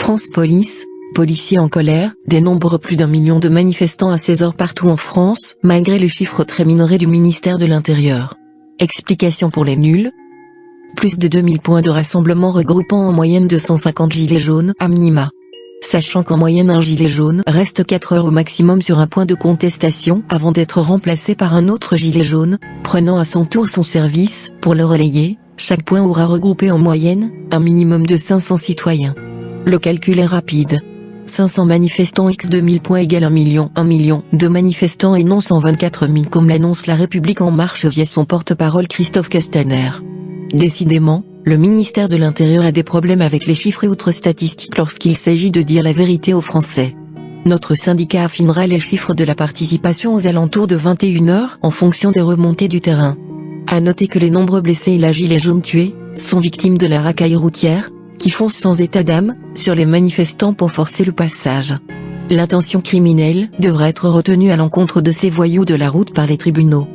France Police, policiers en colère, dénombre plus d'1 million de manifestants à 16 heures partout en France, malgré les chiffres très minorés du ministère de l'Intérieur. Explication pour les nuls. Plus de 2000 points de rassemblement regroupant en moyenne 250 gilets jaunes à minima. Sachant qu'en moyenne un gilet jaune reste 4 heures au maximum sur un point de contestation avant d'être remplacé par un autre gilet jaune, prenant à son tour son service, pour le relayer, chaque point aura regroupé en moyenne, un minimum de 500 citoyens. Le calcul est rapide. 500 manifestants x 2000 points égale 1 million de manifestants et non 124 000 comme l'annonce La République En Marche via son porte-parole Christophe Castaner. Décidément, le ministère de l'Intérieur a des problèmes avec les chiffres et autres statistiques lorsqu'il s'agit de dire la vérité aux Français. Notre syndicat affinera les chiffres de la participation aux alentours de 21 h en fonction des remontées du terrain. À noter que les nombreux blessés et la gilet jaune tués sont victimes de la racaille routière, qui fonce sans état d'âme sur les manifestants pour forcer le passage. L'intention criminelle devra être retenue à l'encontre de ces voyous de la route par les tribunaux.